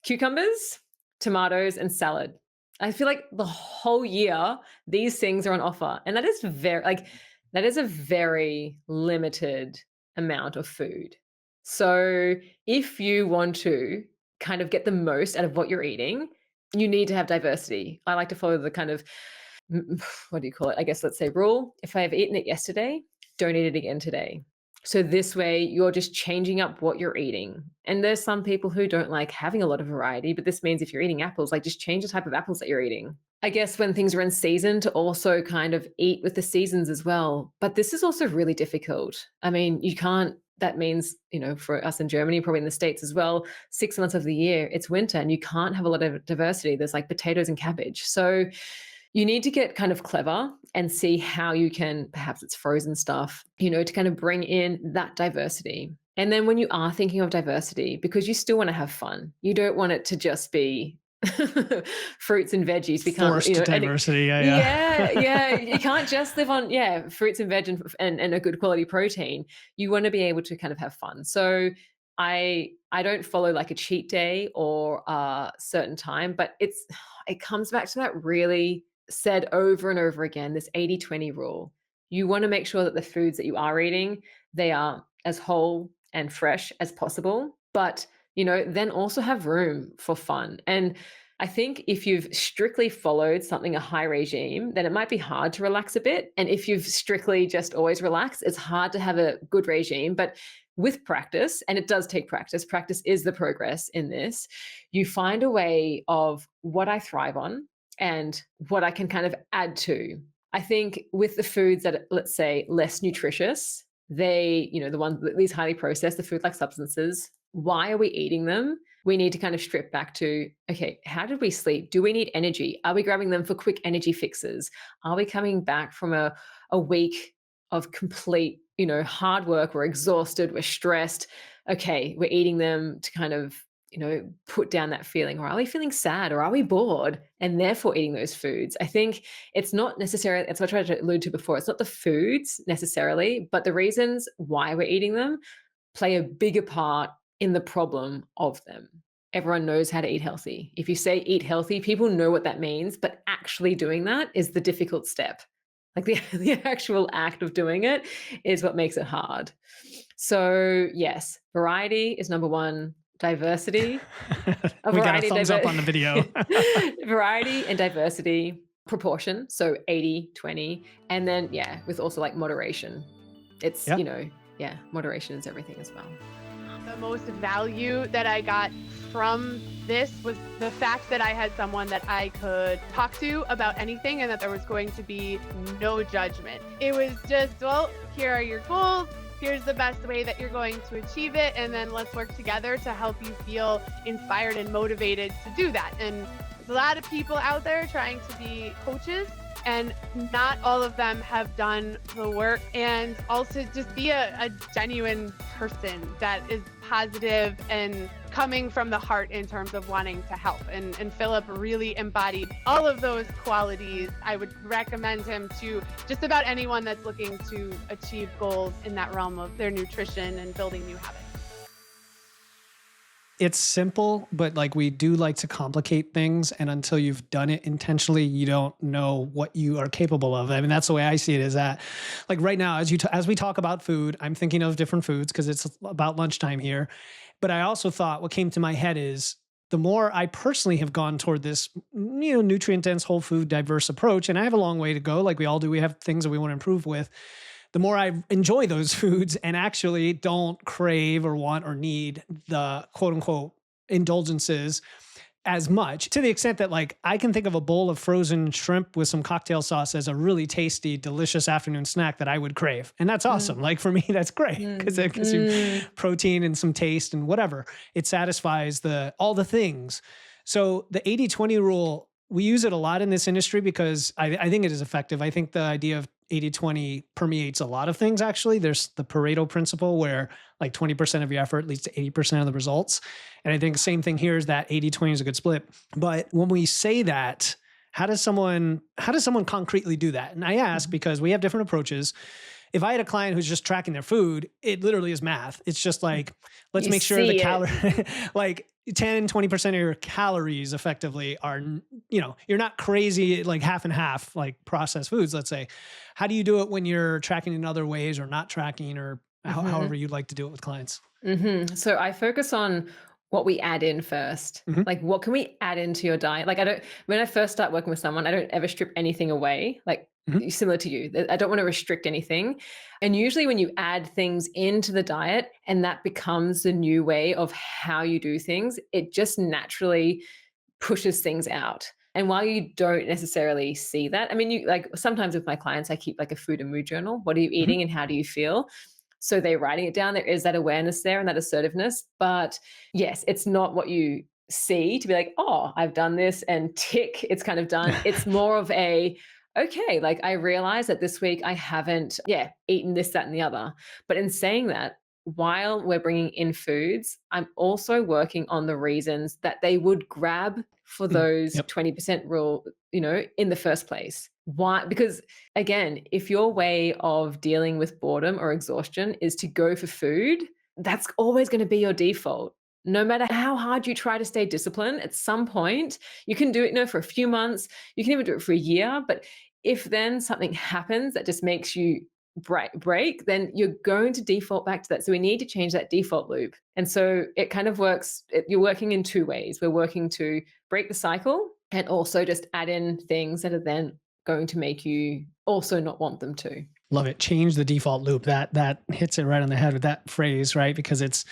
Speaker 2: cucumbers, tomatoes, and salad. I feel like the whole year these things are on offer, and that is a very limited amount of food. So, if you want to kind of get the most out of what you're eating, you need to have diversity. I like to follow the kind of what do you call it? I guess let's say rule. If I have eaten it yesterday, don't eat it again today. So this way you're just changing up what you're eating. And there's some people who don't like having a lot of variety, but this means if you're eating apples, like just change the type of apples that you're eating. I guess when things are in season, to also kind of eat with the seasons as well. But this is also really difficult. I mean, you can't, that means, for us in Germany, probably in the States as well, 6 months of the year, it's winter and you can't have a lot of diversity. There's like potatoes and cabbage. So you need to get kind of clever and see how you can, perhaps it's frozen stuff, to kind of bring in that diversity. And then when you are thinking of diversity, because you still want to have fun, you don't want it to just be fruits and veggies. We can't,
Speaker 1: Forced diversity. Yeah, yeah.
Speaker 2: yeah, yeah. You can't just live on, fruits and veg and a good quality protein. You want to be able to kind of have fun. So I don't follow like a cheat day or a certain time, but it comes back to that really said over and over again, this 80-20 rule. You want to make sure that the foods that you are eating, they are as whole and fresh as possible. But, then also have room for fun. And I think if you've strictly followed something, a high regime, then it might be hard to relax a bit. And if you've strictly just always relaxed, it's hard to have a good regime. But with practice, and it does take practice, practice is the progress in this, you find a way of what I thrive on and what I can kind of add to. I think with the foods that, let's say, less nutritious, the ones, these highly processed, the food like substances, why are we eating them? We need to kind of strip back to, okay, how did we sleep? Do we need energy? Are we grabbing them for quick energy fixes? Are we coming back from a week of complete, hard work? We're exhausted, we're stressed. Okay, we're eating them to kind of, put down that feeling. Or are we feeling sad? Or are we bored? And therefore eating those foods. I think it's not necessarily, that's what I tried to allude to before. It's not the foods necessarily, but the reasons why we're eating them play a bigger part in the problem of them. Everyone knows how to eat healthy. If you say eat healthy, people know what that means, but actually doing that is the difficult step. Like the actual act of doing it is what makes it hard. So, yes, variety is number one, diversity, a
Speaker 1: We got a
Speaker 2: variety,
Speaker 1: thumbs up on the video.
Speaker 2: variety and diversity, proportion. So 80-20, and then, yeah, with also like moderation. It's,
Speaker 1: Yeah.
Speaker 2: yeah, moderation is everything as well.
Speaker 3: The most value that I got from this was the fact that I had someone that I could talk to about anything and that there was going to be no judgment. It was just, well, here are your goals. Here's the best way that you're going to achieve it. And then let's work together to help you feel inspired and motivated to do that. And there's a lot of people out there trying to be coaches, and not all of them have done the work. And also just be a genuine person that is positive and coming from the heart in terms of wanting to help. And Philip really embodied all of those qualities. I would recommend him to just about anyone that's looking to achieve goals in that realm of their nutrition and building new habits.
Speaker 1: It's simple, but like we do like to complicate things. And until you've done it intentionally, you don't know what you are capable of. I mean, that's the way I see it, is that like right now, as we talk about food, I'm thinking of different foods because it's about lunchtime here. But I also thought what came to my head is the more I personally have gone toward this, nutrient dense, whole food, diverse approach, and I have a long way to go. Like we all do, we have things that we want to improve with. The more I enjoy those foods and actually don't crave or want or need the quote unquote indulgences as much, to the extent that like I can think of a bowl of frozen shrimp with some cocktail sauce as a really tasty, delicious afternoon snack that I would crave. And that's awesome. Like for me, that's great because it gives you protein and some taste and whatever. It satisfies all the things. So the 80-20 rule, we use it a lot in this industry because I think it is effective. I think the idea of 80-20 permeates a lot of things, actually. There's the Pareto principle where like 20% of your effort leads to 80% of the results. And I think the same thing here is that 80-20 is a good split. But when we say that, how does someone concretely do that? And I ask because we have different approaches. If I had a client who's just tracking their food, it literally is math. It's just like, let's make sure the calorie, like 10, 20% of your calories effectively are, you're not crazy, like half and half, like processed foods, let's say. How do you do it when you're tracking in other ways or not tracking, or however you'd like to do it with clients?
Speaker 2: So I focus on what we add in first. Like, what can we add into your diet? Like, when I first start working with someone, I don't ever strip anything away. Like, similar to you, I don't want to restrict anything. And usually when you add things into the diet and that becomes the new way of how you do things, it just naturally pushes things out. And while you don't necessarily see that, I mean, you like sometimes with my clients, I keep like a food and mood journal. What are you eating and how do you feel? So they're writing it down. There is that awareness there and that assertiveness. But yes, it's not what you see to be like, oh, I've done this and tick, it's kind of done. It's more of okay, like I realize that this week I haven't, eaten this, that, and the other. But in saying that, while we're bringing in foods, I'm also working on the reasons that they would grab for those 20% rule, in the first place. Why? Because again, if your way of dealing with boredom or exhaustion is to go for food, that's always going to be your default. No matter how hard you try to stay disciplined, at some point, you can do it, for a few months, you can even do it for a year. But if then something happens that just makes you break, then you're going to default back to that. So we need to change that default loop. And so it kind of works. You're working in two ways. We're working to break the cycle and also just add in things that are then going to make you also not want them to.
Speaker 1: Love it. Change the default loop. That hits it right on the head with that phrase, right? Because it's,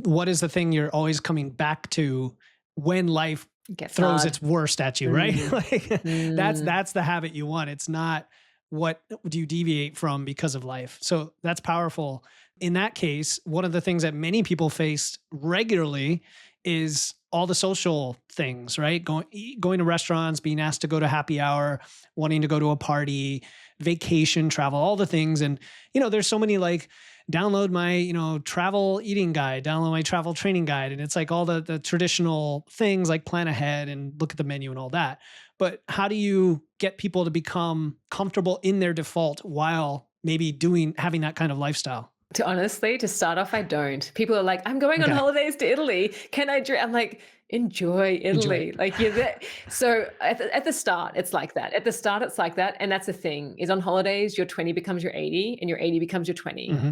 Speaker 1: what is the thing you're always coming back to when life throws
Speaker 2: hard.
Speaker 1: its worst at you, right? Like that's the habit you want. It's not what do you deviate from because of life. So that's powerful. In that case, one of the things that many people face regularly is all the social things, right? Going to restaurants, being asked to go to happy hour, wanting to go to a party, vacation, travel, all the things. And, there's so many like, download my, travel eating guide, download my travel training guide. And it's like all the traditional things like plan ahead and look at the menu and all that. But how do you get people to become comfortable in their default while maybe having that kind of lifestyle?
Speaker 2: To start off, I don't. People are like, I'm going on holidays to Italy. Can I drink? I'm like, enjoy Italy. Like you're there. So at the start, it's like that. At the start, it's like that. And that's the thing is on holidays, your 20 becomes your 80 and your 80 becomes your 20.
Speaker 1: Mm-hmm.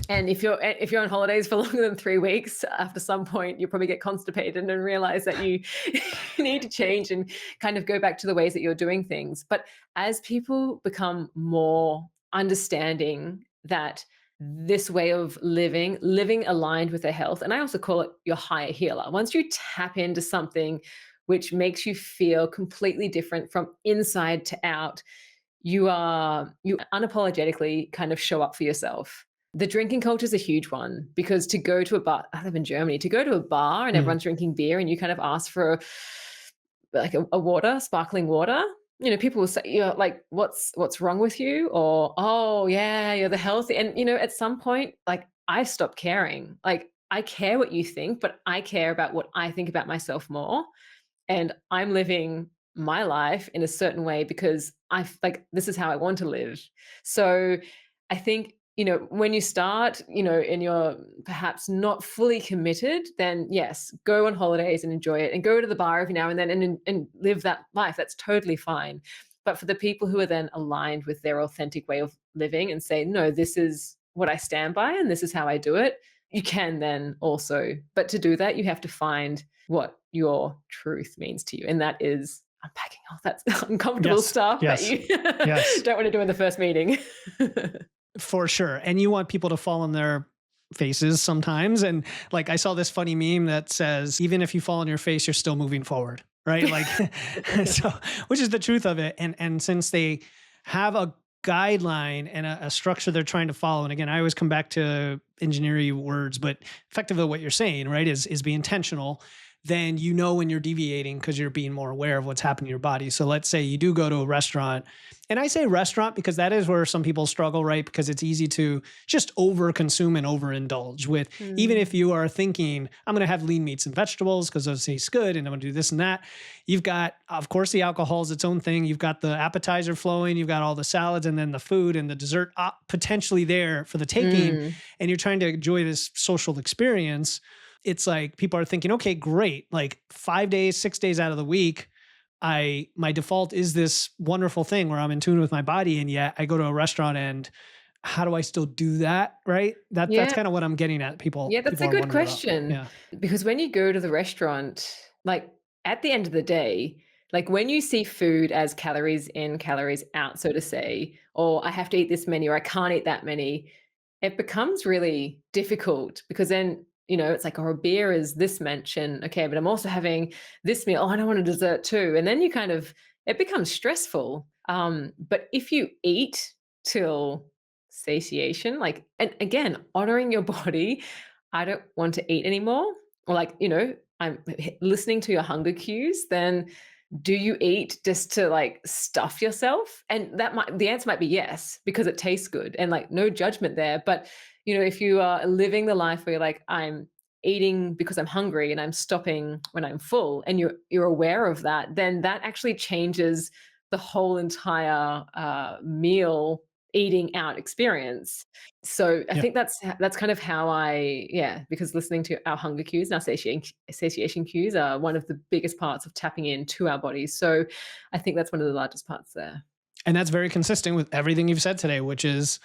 Speaker 2: And if you're on holidays for longer than 3 weeks, after some point, you probably get constipated and realize that you need to change and kind of go back to the ways that you're doing things. But as people become more understanding that this way of living aligned with their health. And I also call it your higher healer. Once you tap into something which makes you feel completely different from inside to out, you unapologetically kind of show up for yourself. The drinking culture is a huge one because to go to a bar, I live in Germany, to go to a bar and everyone's drinking beer and you kind of ask for a water, sparkling water, people will say, you're like, what's wrong with you? Or, oh yeah, you're the healthy. And, at some point, like I stopped caring. Like I care what you think, but I care about what I think about myself more. And I'm living my life in a certain way because this is how I want to live. So I think, when you start, and you're perhaps not fully committed, then yes, go on holidays and enjoy it and go to the bar every now and then and live that life. That's totally fine. But for the people who are then aligned with their authentic way of living and say, no, this is what I stand by and this is how I do it, you can then also, but to do that, you have to find what your truth means to you. And that is unpacking all that uncomfortable stuff that you don't want to do in the first meeting.
Speaker 1: For sure. And you want people to fall on their faces sometimes. And like, I saw this funny meme that says, even if you fall on your face, you're still moving forward. Right. Like, so, which is the truth of it. And since they have a guideline and a structure they're trying to follow. And again, I always come back to engineering words, but effectively what you're saying, right, is be intentional. Then when you're deviating because you're being more aware of what's happening in your body. So let's say you do go to a restaurant, and I say restaurant because that is where some people struggle, right? Because it's easy to just overconsume and overindulge with, even if you are thinking, I'm going to have lean meats and vegetables because those taste good and I'm going to do this and that. You've got, of course, the alcohol is its own thing. You've got the appetizer flowing, you've got all the salads and then the food and the dessert potentially there for the taking. And you're trying to enjoy this social experience. It's like people are thinking, okay, great. Like 5 days, 6 days out of the week, my default is this wonderful thing where I'm in tune with my body. And yet I go to a restaurant and how do I still do that? Right. That's kind of what I'm getting at. People.
Speaker 2: Yeah, that's a good question.
Speaker 1: Yeah.
Speaker 2: Because when you go to the restaurant, like at the end of the day, like when you see food as calories in, calories out, so to say, or I have to eat this many or I can't eat that many, it becomes really difficult because then it's like, oh, a beer is this mention. Okay, but I'm also having this meal. Oh, I don't want a dessert too. And then it becomes stressful. But if you eat till satiation, and again, honoring your body, I don't want to eat anymore. Or I'm listening to your hunger cues, then do you eat just to stuff yourself? And the answer might be yes, because it tastes good and no judgment there. But if you are living the life where you're like, I'm eating because I'm hungry and I'm stopping when I'm full and you're aware of that, then that actually changes the whole entire meal eating out experience. So I think that's kind of how because listening to our hunger cues and our satiation cues are one of the biggest parts of tapping into our bodies. So I think that's one of the largest parts there.
Speaker 1: And that's very consistent with everything you've said today, which is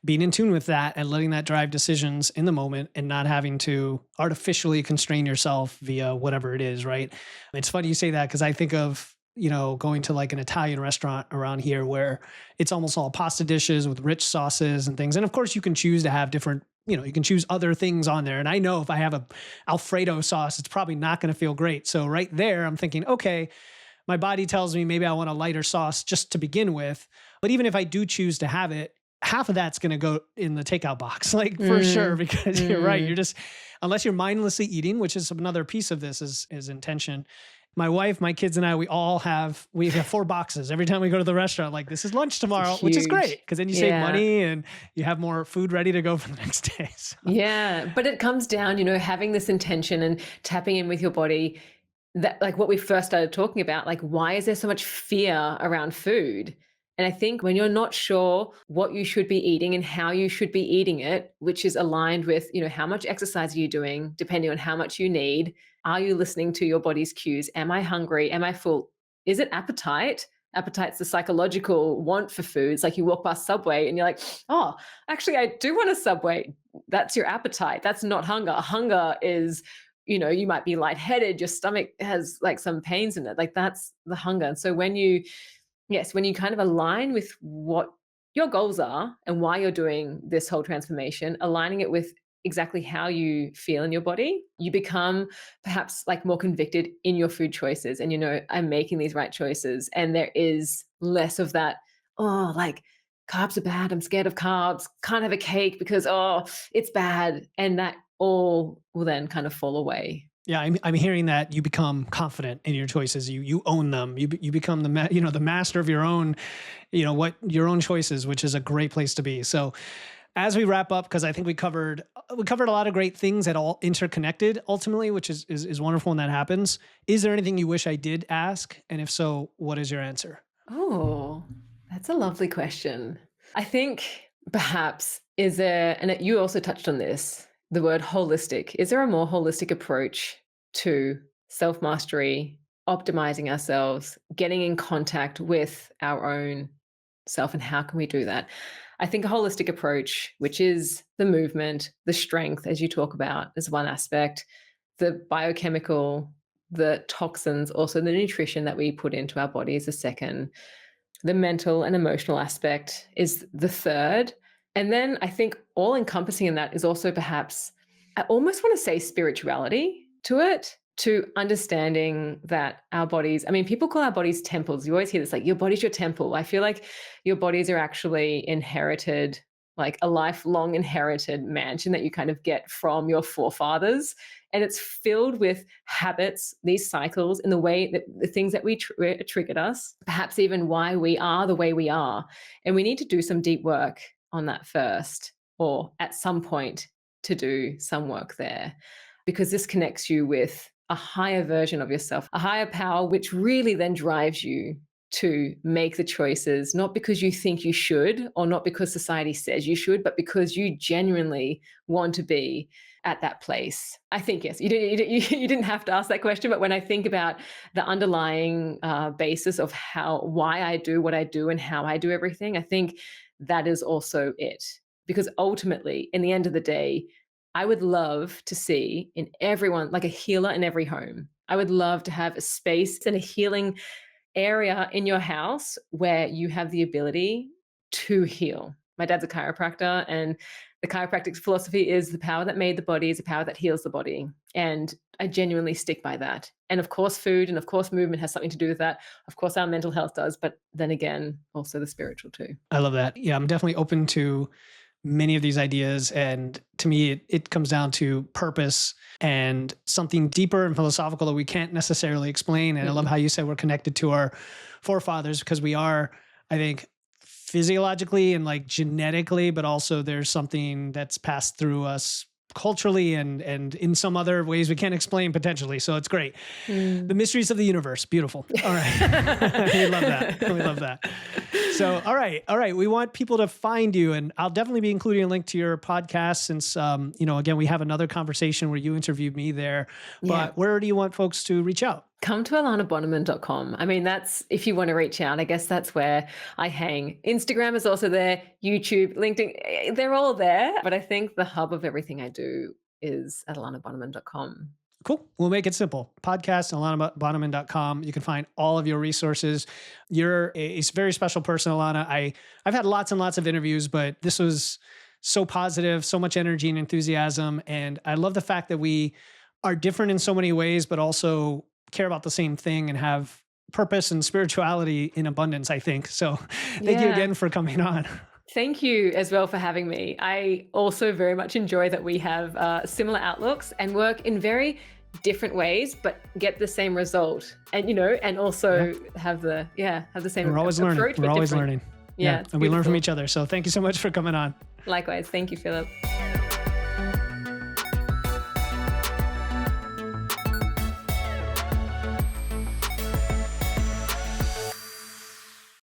Speaker 1: being in tune with that and letting that drive decisions in the moment and not having to artificially constrain yourself via whatever it is, right? It's funny you say that because I think of, going to like an Italian restaurant around here where it's almost all pasta dishes with rich sauces and things. And of course you can choose to have different, you can choose other things on there. And I know if I have a Alfredo sauce, it's probably not going to feel great. So right there, I'm thinking, okay, my body tells me maybe I want a lighter sauce just to begin with. But even if I do choose to have it, half of that's going to go in the takeout box, like for sure, because you're right. You're just, unless you're mindlessly eating, which is another piece of this is intention. My wife, my kids and I, we have 4 boxes every time we go to the restaurant. Like, this is lunch tomorrow, which is great because then you save money and you have more food ready to go for the next day. So.
Speaker 2: Yeah. But it comes down, having this intention and tapping in with your body, that like what we first started talking about, like, why is there so much fear around food? And I think when you're not sure what you should be eating and how you should be eating it, which is aligned with, how much exercise are you doing, depending on how much you need, are you listening to your body's cues? Am I hungry? Am I full? Is it appetite? Appetite's the psychological want for foods. Like you walk past Subway and you're like, oh, actually, I do want a Subway. That's your appetite. That's not hunger. Hunger is, you might be lightheaded. Your stomach has like some pains in it. Like that's the hunger. And so when you kind of align with what your goals are and why you're doing this whole transformation, aligning it with exactly how you feel in your body, you become perhaps like more convicted in your food choices. And, I'm making these right choices. And there is less of that, oh, like carbs are bad. I'm scared of carbs. Can't have a cake because, oh, it's bad. And that all will then kind of fall away.
Speaker 1: Yeah, I'm hearing that you become confident in your choices. You own them. You become the master of your own, your own choices, which is a great place to be. So, as we wrap up, because I think we covered a lot of great things that all interconnected ultimately, which is wonderful when that happens. Is there anything you wish I did ask? And if so, what is your answer?
Speaker 2: Oh, that's a lovely question. I think perhaps and you also touched on this, the word holistic. Is there a more holistic approach to self-mastery, optimizing ourselves, getting in contact with our own self, and how can we do that? I think a holistic approach, which is the movement, the strength, as you talk about, is one aspect, the biochemical, the toxins, also the nutrition that we put into our body is the second, the mental and emotional aspect is the third. And then I think all encompassing in that is also perhaps, I almost want to say spirituality to it, to understanding that our bodies, people call our bodies temples. You always hear this, like your body's your temple. I feel like your bodies are actually inherited, like a lifelong inherited mansion that you kind of get from your forefathers. And it's filled with habits, these cycles, in the way that the things that we triggered us, perhaps even why we are the way we are. And we need to do some deep work on that first, or at some point to do some work there, because this connects you with a higher version of yourself, a higher power, which really then drives you to make the choices, not because you think you should or not because society says you should, but because you genuinely want to be at that place. I think, yes, you didn't have to ask that question, but when I think about the underlying basis of why I do what I do and how I do everything, I think that is also it. Because ultimately, in the end of the day, I would love to see in everyone, like a healer in every home. I would love to have a space and a healing area in your house where you have the ability to heal. My dad's a chiropractor, and the chiropractic philosophy is the power that made the body is the power that heals the body. And I genuinely stick by that. And of course, food and of course, movement has something to do with that. Of course, our mental health does, but then again, also the spiritual too.
Speaker 1: I love that. Yeah, I'm definitely open to many of these ideas. And to me, it comes down to purpose and something deeper and philosophical that we can't necessarily explain. And I love how you said we're connected to our forefathers, because we are, I think, physiologically and like genetically, but also there's something that's passed through us culturally and in some other ways we can't explain potentially. So it's great. The mysteries of the universe. Beautiful. All right. We love that. We love that. So, all right. We want people to find you, and I'll definitely be including a link to your podcast since, again, we have another conversation where you interviewed me there. But where do you want folks to reach out?
Speaker 2: Come to alanabonnemann.com. I mean, that's if you want to reach out. I guess that's where I hang. Instagram is also there, YouTube, LinkedIn, they're all there. But I think the hub of everything I do is at alanabonnemann.com.
Speaker 1: Cool. We'll make it simple. Podcast, alanabonnemann.com. You can find all of your resources. You're a very special person, Alana. I've had lots and lots of interviews, but this was so positive, so much energy and enthusiasm. And I love the fact that we are different in so many ways, but also care about the same thing and have purpose and spirituality in abundance, I think. So thank you again for coming on.
Speaker 2: Thank you as well for having me. I also very much enjoy that we have similar outlooks and work in very different ways, but get the same result. And, and also have the same
Speaker 1: We're always learning. We're always learning.
Speaker 2: Yeah.
Speaker 1: And we learn from each other. So thank you so much for coming on.
Speaker 2: Likewise. Thank you, Philip.